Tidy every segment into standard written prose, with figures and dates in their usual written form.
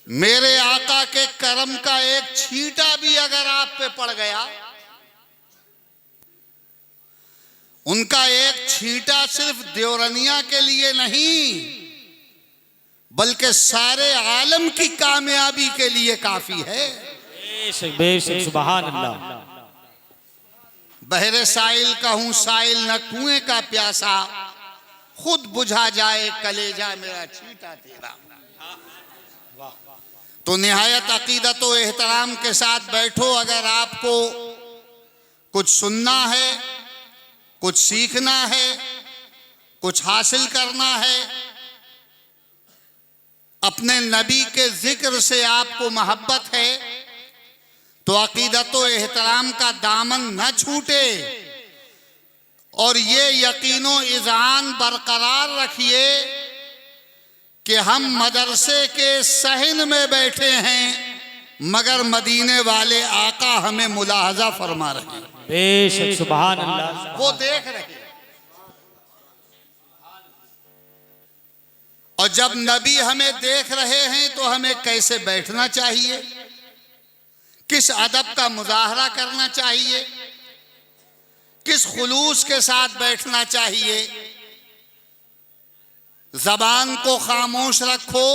मेरे आका के करम का एक छींटा भी अगर आप पे पड़ गया, उनका एक छींटा सिर्फ देवरनिया के लिए नहीं बल्कि सारे आलम की कामयाबी के लिए काफी है। बेशक सुभान अल्लाह। बहरे साइल कहूं साइल न कुएं का प्यासा, खुद बुझा जाए कलेजा मेरा छींटा तेरा। तो निहायत अकीदत व एहतराम के साथ बैठो। अगर आपको कुछ सुनना है, कुछ सीखना है, कुछ हासिल करना है, अपने नबी के जिक्र से आपको मोहब्बत है, तो अकीदत व एहतराम का दामन न छूटे और ये यकीनो इज़ान बरकरार रखिए कि हम मदरसे के सहन में बैठे हैं मगर मदीने वाले आका हमें मुलाहजा फरमा रहे हैं। बेशक सुभान अल्लाह। वो देख रहे हैं। और जब नबी हमें देख रहे हैं तो हमें कैसे बैठना चाहिए, किस अदब का मुजाहरा करना चाहिए, किस खुलूस के साथ बैठना चाहिए। जबान को खामोश रखो।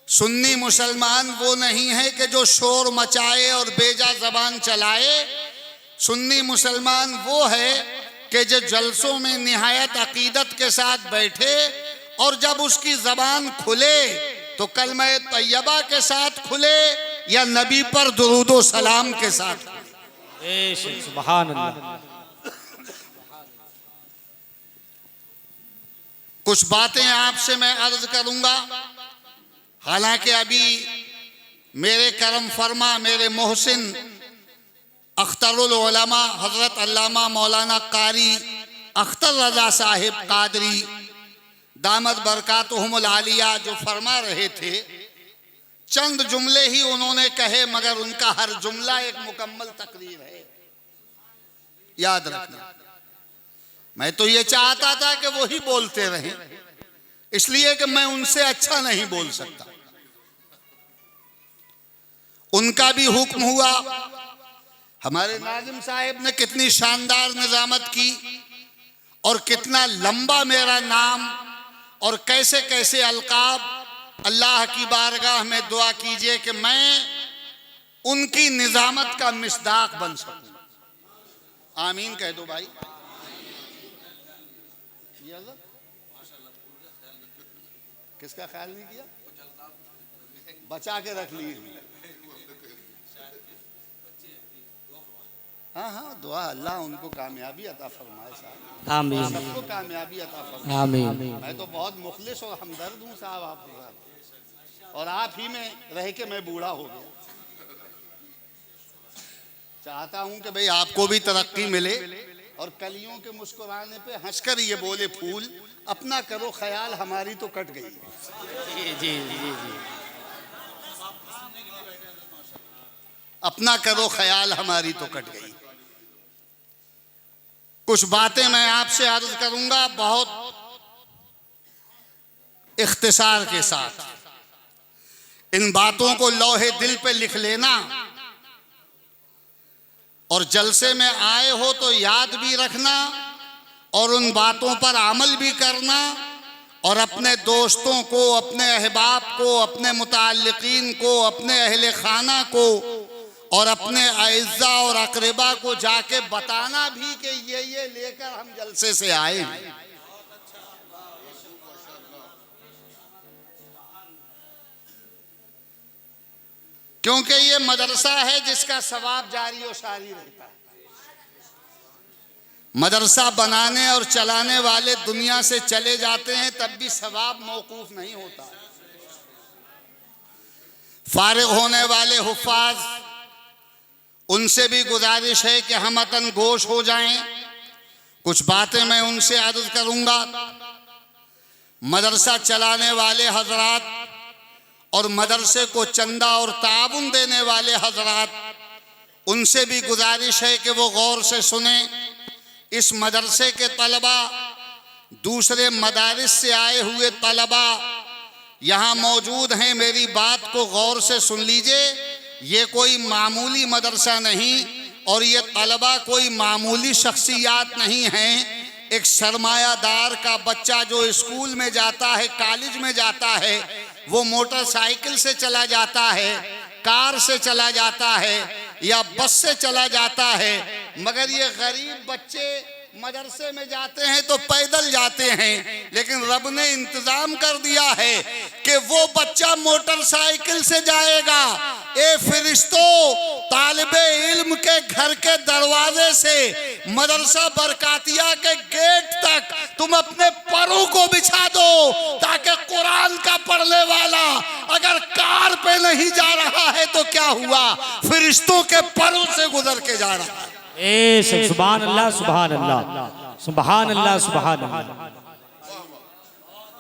सुन्नी मुसलमान वो नहीं है कि जो शोर मचाए और बेजा जबान चलाए। सुन्नी मुसलमान वो है कि जो जलसों में निहायत अकीदत के साथ बैठे और जब उसकी जबान खुले तो कलमा तैयबा के साथ खुले या नबी पर दुरूदो सलाम के साथ। सुभान अल्लाह। कुछ बातें आपसे मैं अर्ज करूंगा। हालांकि अभी मेरे करम फरमा मेरे मोहसिन अख्तरुल उलमा हजरत अल्लामा मौलाना कारी अख्तर रजा साहिब कादरी दामद बरकातुहुमुल आलिया जो फरमा रहे थे, चंद जुमले ही उन्होंने कहे मगर उनका हर जुमला एक मुकम्मल तकरीर है। याद रखना, मैं तो ये चाहता था कि वो ही बोलते रहें, इसलिए कि मैं उनसे अच्छा नहीं बोल सकता। उनका भी हुक्म हुआ। हमारे नाजिम साहिब ने कितनी शानदार निजामत की और कितना लंबा मेरा नाम और कैसे कैसे अलकाब। अल्लाह की बारगाह में दुआ कीजिए कि मैं उनकी निजामत का मिसदाक बन सकूं। आमीन कह दो भाई। किसका ख्याल नहीं किया? बचा के रख लीजिए। हाँ हाँ, दुआ अल्लाह उनको कामयाबी अता फरमाए साहब। आमीन। सबको कामयाबी अता फरमाए। आमीन। मैं तो बहुत मुखलिस और हमदर्द हूँ साहब आपके साथ, और आप ही में रह के मैं बूढ़ा हो गया। चाहता हूँ कि भाई आपको भी तरक्की मिले और कलियों के मुस्कुराने पे हंसकर ये बोले फूल, अपना करो ख्याल हमारी तो कट गई। जी जी जी जी। अपना करो ख्याल हमारी तो कट गई। कुछ बातें मैं आपसे अर्ज करूंगा बहुत इख्तिसार के साथ। इन बातों को लौहे दिल पे लिख लेना और जलसे में आए हो तो याद भी रखना और उन बातों पर अमल भी करना और अपने दोस्तों को, अपने अहबाब को, अपने मुताल्लिकीन को, अपने अहले खाना को और अपने अइज़्ज़ा और अक़रबा को जाके बताना भी कि ये लेकर हम जलसे से आए हैं। क्योंकि ये मदरसा है जिसका सवाब जारी और सारी रहता है। मदरसा बनाने और चलाने वाले दुनिया से चले जाते हैं तब भी सवाब मौकूफ नहीं होता। फारिग होने वाले हुफ़ाज़, उनसे भी गुजारिश है कि हम वतन गोश हो जाएं। कुछ बातें मैं उनसे अर्ज करूंगा। मदरसा चलाने वाले हजरात और मदरसे को चंदा और ताउन देने वाले हजरात, उनसे भी गुजारिश है कि वो गौर से सुने। इस मदरसे के तलबा, दूसरे मदारिस से आए हुए तलबा, यहाँ मौजूद हैं, मेरी बात को गौर से सुन लीजिए। ये कोई मामूली मदरसा नहीं और ये तलबा कोई मामूली शख्सियात नहीं हैं। एक सरमायादार का बच्चा जो स्कूल में जाता है, कॉलेज में जाता है, वो मोटरसाइकिल से चला जाता है, कार से चला जाता है या बस से चला जाता है, मगर ये गरीब बच्चे मदरसे में जाते हैं तो पैदल जाते हैं। लेकिन रब ने इंतजाम कर दिया है कि वो बच्चा मोटरसाइकिल से जाएगा। ए फरिश्तों, तालिबे इल्म के घर के दरवाजे से मदरसा बरकातिया के गेट तक तुम अपने परों को बिछा दो, ताकि कुरान का पढ़ने वाला अगर कार पे नहीं जा रहा है तो क्या हुआ, फरिश्तों के परों से गुजर के जा रहा है। सुभान अल्लाह, सुभान अल्लाह, सुभान अल्लाह, सुभान अल्लाह।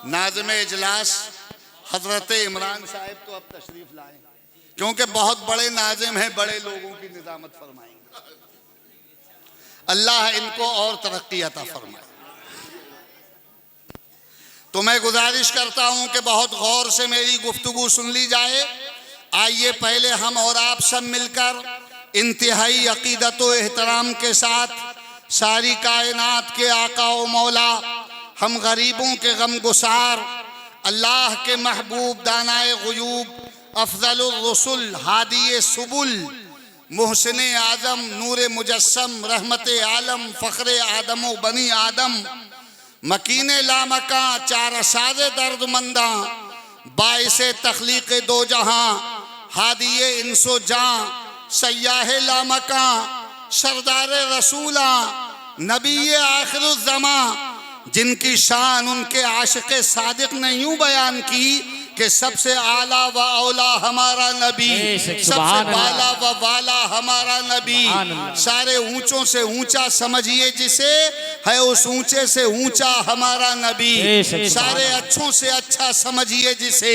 नाज़िम इजलास हजरत इमरान साहब तो अब तशरीफ लाए, क्योंकि बहुत बड़े नाज़िम हैं, बड़े लोगों की निजामत फरमाएंगे। अल्लाह इनको और तरक्की अता फरमाए। तो मैं गुजारिश करता हूं कि बहुत गौर से मेरी गुफ्तगू सुन ली जाए। आइए पहले हम और आप सब मिलकर इंतहाई अकीदत व एहतराम के साथ सारी कायनात के आका व मौला, हम गरीबों के गम गुसार, अल्लाह के महबूब, दानाए गुयूब, अफजलुर रसुल, हादी सुबुल, मुहसिन आज़म, नूर मुजस्सम, रहमत आलम, फ़ख्र आदम व बनी आदम, मकीन लामका, चार साज़े दर्दमंदा, बाइसे तख्लीक़ दो जहां, हादी इंसो जां, सयाह लामका, सरदार रसूला, नबी आखिरुज़्ज़मा, जिनकी शान उनके आशिक़ सादिक़ ने यूं बयान की कि सबसे आला व औला हमारा नबी, सबसे बाला व वाला हमारा नबी, सारे ऊंचों से ऊंचा समझिए जिसे है, उस ऊंचे से ऊंचा हमारा नबी, सारे अच्छों से अच्छा समझिए जिसे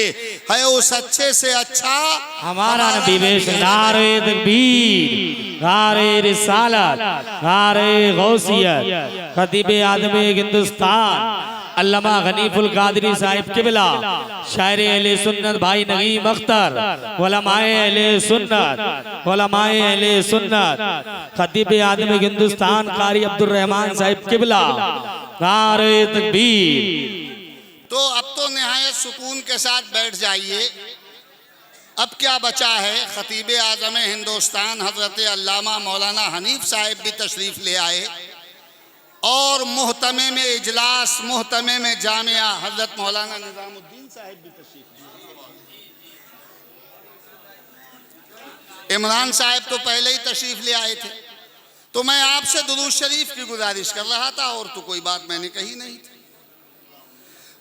है, उस अच्छे से अच्छा हमारा नबी। बेशक नारे तकबीर, नारे रिसालत, नारे गौसियत, खतीब आदम हिंदुस्तान अल्लामा गनीफुल कादरी साहिब किबला, शायर अहले सुन्नत भाई नगीम अख्तर, उलमाए अहले सुन्नत, उलमाए अहले सुन्नत, खतीब आदम हिंदुस्तान कारी अब्दुल रहमान साहिब किबला, नारे तकबीर। तो अब तो निहायत सुकून के साथ बैठ जाइए। अब क्या बचा है, खतीब आज़म हिंदुस्तान हजरत अल्लामा मौलाना हनीफ साहिब भी तशरीफ ले आए और मुहतमे में इजलास, मुहतमे में जामिया हजरत मौलाना निजामुद्दीन साहिब भी तशरीफ ले। इमरान साहिब तो पहले ही तशरीफ ले आए थे, तो मैं आपसे दुरूद शरीफ की गुजारिश कर रहा था, और तो कोई बात मैंने कही नहीं थी।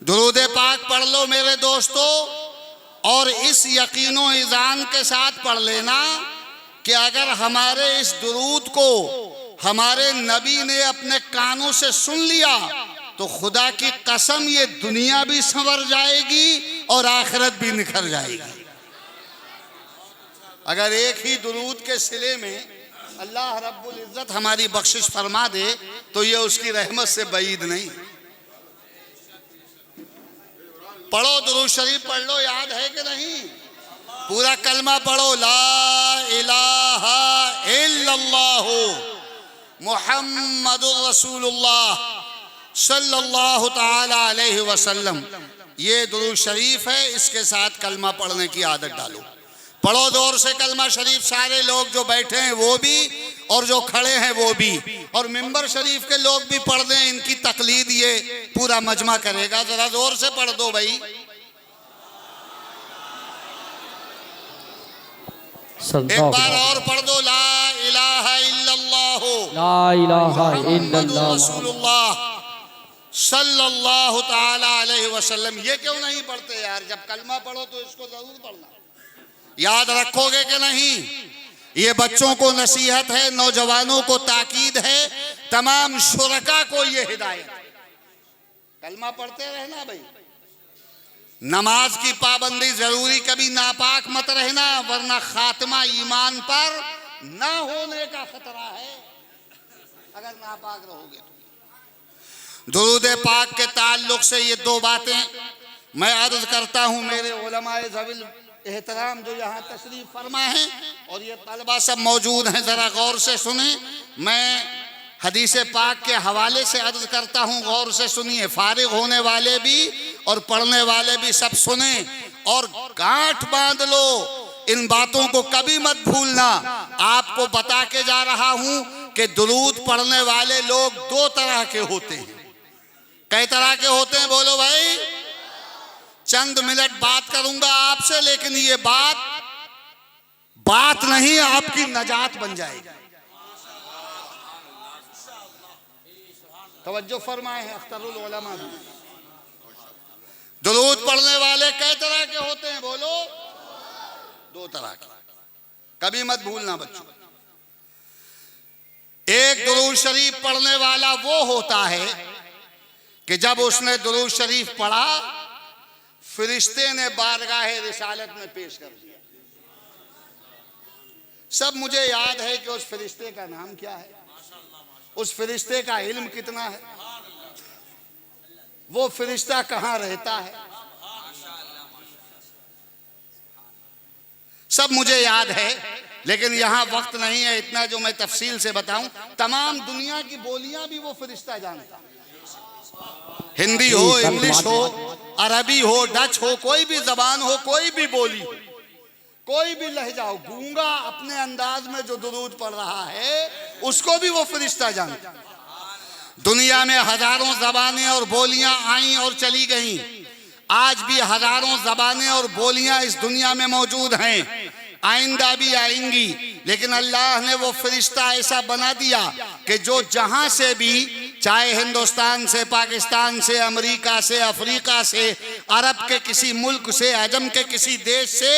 दुरूद पाक पढ़ लो मेरे दोस्तों, और इस यकीनो ईज़ान के साथ पढ़ लेना कि अगर हमारे इस दुरूद को हमारे नबी ने अपने कानों से सुन लिया तो खुदा की कसम ये दुनिया भी संवर जाएगी और आखिरत भी निखर जाएगी। अगर एक ही दुरूद के सिले में अल्लाह रब्बुल इज़्ज़त हमारी बख्शिश फरमा दे तो ये उसकी रहमत से बईद नहीं। पढ़ो दुरूद शरीफ पढ़ लो, याद है कि नहीं? पूरा कलमा पढ़ो, ला इलाहा इल्लल्लाहु मुहम्मदुर रसूलुल्लाह सल्लल्लाहु ताला अलैहि वसल्लम। ये दुरूद शरीफ है, इसके साथ कलमा पढ़ने की आदत डालो। पढ़ो जोर से कलमा शरीफ, सारे लोग जो बैठे हैं वो भी और जो खड़े हैं वो भी, और मिंबर शरीफ के लोग भी पढ़ दें, इनकी तकलीद ये पूरा मजमा करेगा। जरा जोर से पढ़ दो भाई। एक बार और पढ़ दो, ला इलाहा इल्लल्लाह, ला इलाहा इल्लल्लाह रसूलुल्लाह सल्लल्लाहु ताला अलैहि वसल्लम। ये क्यों नहीं पढ़ते यार? जब कलमा पढ़ो तो इसको जरूर पढ़ना। याद रखोगे कि नहीं? ये बच्चों को नसीहत है, नौजवानों को ताकीद है, तमाम शुरका को ये हिदायत। कलमा पढ़ते रहना भाई। नमाज की पाबंदी जरूरी, कभी नापाक मत रहना, वरना खात्मा ईमान पर ना होने का खतरा है अगर नापाक रहोगे तो। दुरूद पाक के ताल्लुक से ये दो बातें मैं अर्ज करता हूँ मेरे उलमाए ज़वील एहतराम जो यहाँ तशरीफ फरमा हैं और ये तलबा सब मौजूद हैं, ज़रा गौर से सुने। मैं हदीस पाक के हवाले से अर्ज करता हूँ, गौर से सुनिए। फारिग होने वाले भी और पढ़ने वाले भी सब सुने और गांठ बांध लो, इन बातों को कभी मत भूलना। आपको बता के जा रहा हूँ कि दुरूद पढ़ने वाले लोग दो तरह के होते हैं। कई तरह के होते हैं बोलो भाई? चंद मिनट बात करूंगा आपसे, लेकिन ये बात नहीं, आपकी नजात बन जाएगी। तवज्जो फरमाए हैं अख्तरुल उलमा भी। दुरूद पढ़ने वाले कई तरह के होते हैं बोलो? दो तरह के, कभी मत भूलना बच्चों। एक दुरूद शरीफ पढ़ने वाला वो होता है कि जब उसने दुरूद शरीफ पढ़ा, फरिश्ते ने बारगाहे रिसालत में पेश कर दिया। सब मुझे याद है कि उस फरिश्ते का नाम क्या है, उस फरिश्ते का इल्म कितना है, वो फरिश्ता कहाँ रहता है, सब मुझे याद है। लेकिन यहाँ वक्त नहीं है इतना जो मैं तफसील से बताऊं। तमाम दुनिया की बोलियां भी वो फरिश्ता जानता है। हिंदी हो, इंग्लिश हो, अरबी हो, डच हो, कोई भी जबान हो, कोई भी बोली हो, कोई भी लहजा हो, गूंगा अपने अंदाज में जो दुरूद पढ़ रहा है उसको भी वो फरिश्ता जानता है। दुनिया में हजारों जबानें और बोलियां आई और चली गईं। आज भी हजारों जबानें और बोलियां इस दुनिया में मौजूद हैं, आइंदा भी आएंगी। लेकिन अल्लाह ने वो फरिश्ता ऐसा बना दिया कि जो जहां से भी, चाहे हिंदुस्तान से, पाकिस्तान से, अमेरिका से, अफ्रीका से, अरब के किसी मुल्क से, अजम के किसी देश से,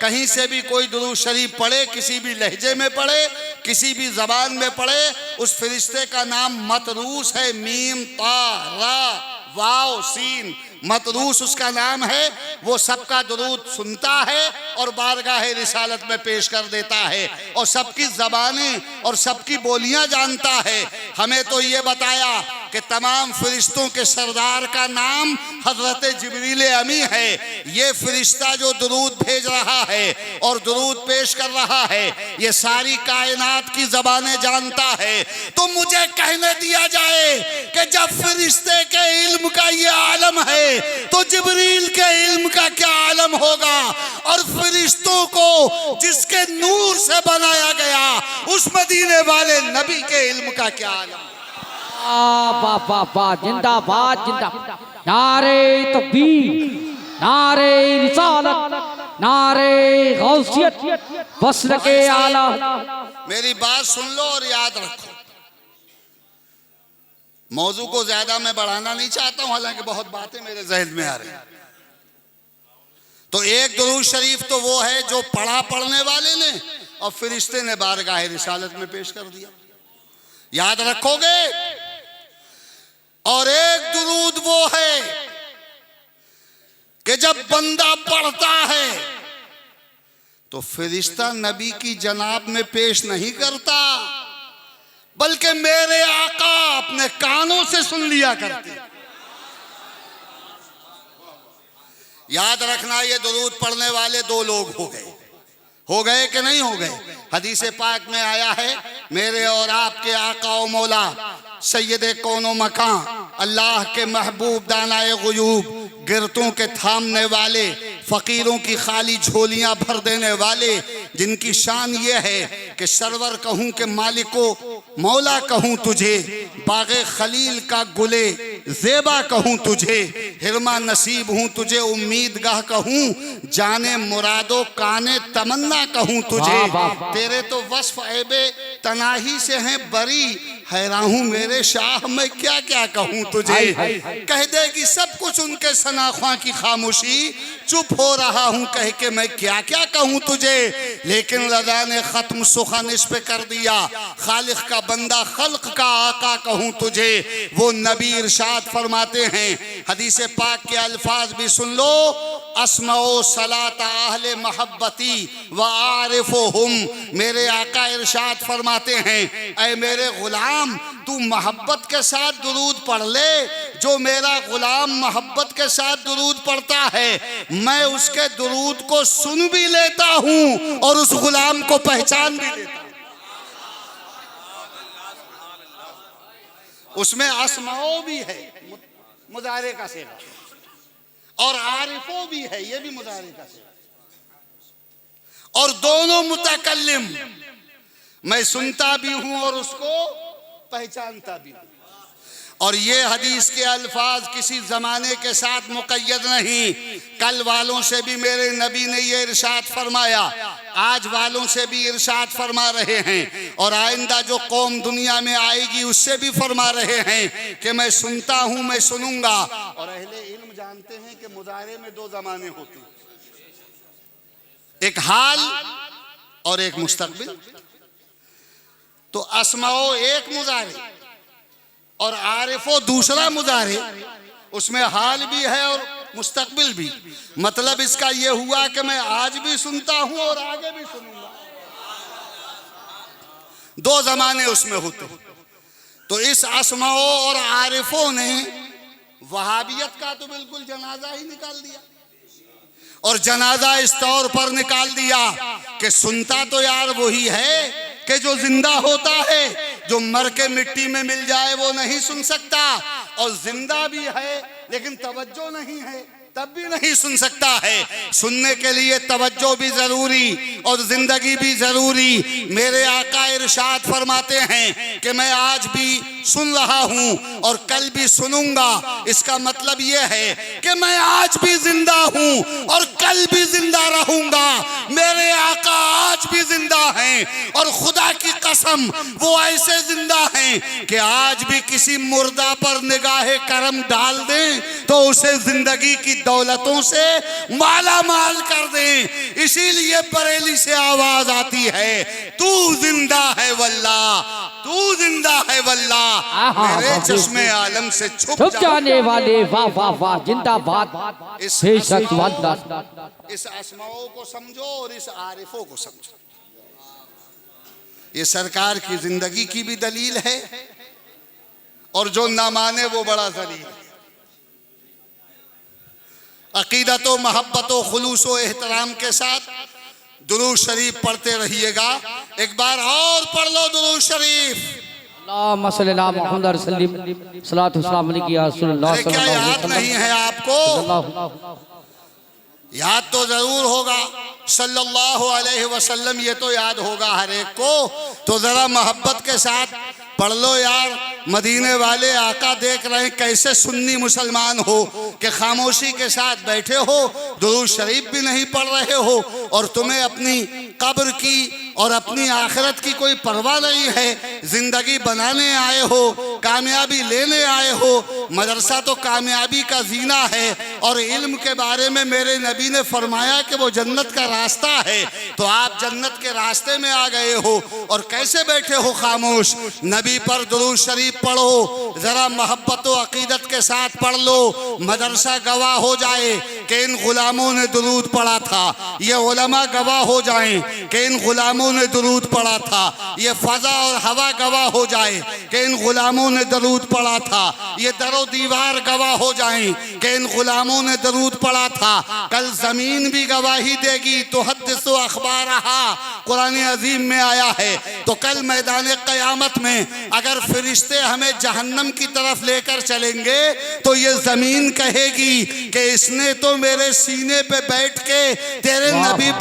कहीं से भी कोई दुरूद शरीफ पढ़े, किसी भी लहजे में पढ़े, किसी भी जबान में पढ़े, उस फरिश्ते का नाम मतरूस है। मीम ता रा वाव सीन, मतरूस उसका नाम है। वो सबका दुरूद सुनता है और बारगाहे रिसालत में पेश कर देता है और सबकी जबानें और सबकी बोलियां जानता है। हमें तो ये बताया कि तमाम फरिश्तों के सरदार का नाम हजरत जिब्रील अमी है। ये फरिश्ता जो दुरूद भेज रहा है और दुरूद पेश कर रहा है, ये सारी कायनात की जबानें जानता है। तो मुझे कहने दिया जाए कि जब फरिश्ते के इल्म का ये आलम है तो जिब्रील के इल्म का क्या आलम होगा। और फरिश्तों को जिसके नूर से बनाया गया उस मदीने वाले नबी के इल्म का क्या आलम। वाह जिंदाबाद जिंदाबाद। नारे तकबीर, नारे रिसालत, नारे गौसियत, वस्ल के आला। मेरी बात सुन लो और याद रखो। मौजू को ज्यादा मैं बढ़ाना नहीं चाहता हूं, हालांकि बहुत बातें मेरे जहन में आ रही हैं। तो एक दुरूद शरीफ तो वो है जो पढ़ा पढ़ने वाले ने और फरिश्ते ने बारगाह रिसालत में पेश कर दिया, याद रखोगे। और एक दुरूद वो है कि जब बंदा पढ़ता है तो फरिश्ता नबी की जनाब में पेश नहीं करता, बल्कि मेरे आका अपने कानों से सुन लिया करते। याद रखना, ये दुरूद पढ़ने वाले दो लोग हो गए कि नहीं हो गए। हदीस पाक में आया है, मेरे और आपके आका और मौला सैयदे कौनो मकान, अल्लाह के महबूब, दानाए गुयूब, गिरतों के थामने वाले, फ़कीरों की खाली झोलियां भर देने वाले, जिनकी शान ये है कि सरवर कहूँ कि मालिको मौला कहूँ तुझे, बागे खलील का गुले ज़ेबा कहूँ तुझे, हिरमा नसीब हूँ तुझे, उम्मीदगाह कहूँ, जाने मुरादो काने तमन्ना कहूँ तुझे। तेरे तो वस्फ ऐबे तनाही से हैं बरी, हैरान हूँ मेरे शाह मैं क्या क्या कहूँ तुझे। कह देगी सब कुछ उनके सनाख्वां की खामोशी, चुप हो रहा हूँ कह के मैं क्या क्या कहूँ तुझे। लेकिन रज़ा ने खत्म सुखन इस पे कर दिया, खालिक का बंदा खल्क का आका कहूँ तुझे। वो नबी इरशाद फरमाते हैं, हदीस पाक के अल्फाज भी सुन लो, अस्माओ सलात अहले महब्बती व आरिफुहुम। मेरे आका इरशाद फरमाते हैं, ऐ मेरे गुलाम तू मोहब्बत के साथ दुरूद पढ़ ले, जो मेरा गुलाम मोहब्बत के साथ दुरूद पढ़ता है, मैं उसके दुरूद को सुन भी लेता हूं और उस गुलाम को पहचान भी लेता हूं। उसमें अस्माओ भी है, मुजारे का सेगा, और आरिफो भी है, ये भी मुजारे का सेगा, और दोनों मुतकल्लिम, मैं सुनता भी हूं और उसको पहचानता भी हूं। और ये हदीस के अल्फाज किसी ज़माने के साथ मुक़य्यद नहीं। कल वालों से भी मेरे नबी ने ये इरशाद फरमाया, आज वालों से भी इरशाद फरमा रहे हैं, और आइंदा जो कौम दुनिया में आएगी उससे भी फरमा रहे हैं कि मैं सुनता हूँ, मैं सुनूंगा। और अहले इल्म जानते हैं कि मुजारे में दो ज़माने होते हैं, एक हाल और एक मुस्तकबिल। तो अस्माओ एक मुजारे और आरिफो दूसरा मुजारे, उसमें हाल भी है और मुस्तकबिल भी। मतलब इसका यह हुआ कि मैं आज भी सुनता हूं और आगे भी सुनूंगा, दो जमाने उसमें होते। तो इस अस्माओ और आरिफों ने वहाबियत का तो बिल्कुल जनाजा ही निकाल दिया, और जनाजा इस तौर पर निकाल दिया कि सुनता तो यार वही है कि जो जिंदा होता है, जो मर के मिट्टी में मिल जाए वो नहीं सुन सकता, और जिंदा भी है लेकिन तवज्जो नहीं है तब भी नहीं सुन सकता है। सुनने के लिए तवज्जो भी जरूरी और जिंदगी भी जरूरी। मेरे आका इरशाद फरमाते हैं कि मैं आज भी सुन रहा हूं और कल भी सुनूंगा। इसका मतलब यह है कि मैं आज भी जिंदा हूं और कल भी जिंदा रहूंगा। मेरे आका आज भी जिंदा हैं, और खुदा की कसम वो ऐसे जिंदा हैं कि आज भी किसी मुर्दा पर निगाहे करम डाल दें तो उसे जिंदगी की दौलतों से माला माल कर दें। इसीलिए बरेली से आवाज आती है, तू जिंदा है वल्लाह, तू जिंदा है वल्लाह, मेरे चश्मे आलम से छुप जाने वाले, वाह वाह वाह, जिंदाबाद। इस अस्माओं को समझो और इस आरिफों को समझो। ये सरकार की जिंदगी की भी दलील है, और जो ना माने वो बड़ा दलील है। अकीदत व मोहब्बत व खुलूस व एहतराम के साथ दुरूद शरीफ पढ़ते रहिएगा। एक बार और पढ़ लो दुरूद शरीफ। क्या याद नहीं है आपको? याद तो जरूर होगा, सल्लल्लाहु अलैहि वसल्लम, ये तो याद होगा हर एक को। तो जरा मोहब्बत के साथ पढ़ लो यार। मदीने वाले आका देख रहे हैं कैसे सुन्नी मुसलमान हो कि खामोशी के साथ बैठे हो, दुरूद शरीफ भी नहीं पढ़ रहे हो, और तुम्हें अपनी कब्र की और अपनी आखिरत की कोई परवाह नहीं है। जिंदगी बनाने आए हो, कामयाबी लेने आए हो। मदरसा तो कामयाबी का जीना है, और इल्म के बारे में मेरे नबी ने फरमाया कि वो जन्नत का रास्ता है। तो आप जन्नत के रास्ते में आ गए हो और कैसे बैठे हो खामोश? नबी पर दुरूद शरीफ पढ़ो, जरा मोहब्बत व अकीदत के साथ पढ़ लो। मदरसा गवाह हो जाए कि इन गुलामों ने दुरूद पढ़ा था, ये उलमा गवाह हो जाएं कि इन गुलामों ने दुरूद पढ़ा था, ये फजा और हवा गवाह हो जाए कि इन गुलामों ने दुरूद पढ़ा था, ये दरो दीवार गवाह हो जाएं कि इन गुलामों ने दुरूद पढ़ा था। कल जमीन भी गवाही देगी। तो हदीस व अखबारहा कुरान अजीम में आया है। तो कल मैदान क़यामत में अगर फरिश्ते हमें जहन्नम की तरफ लेकर चलेंगे तो ये जमीन कहेगी कि इसने तो मेरे सीने पे बैठ के तेरे नबी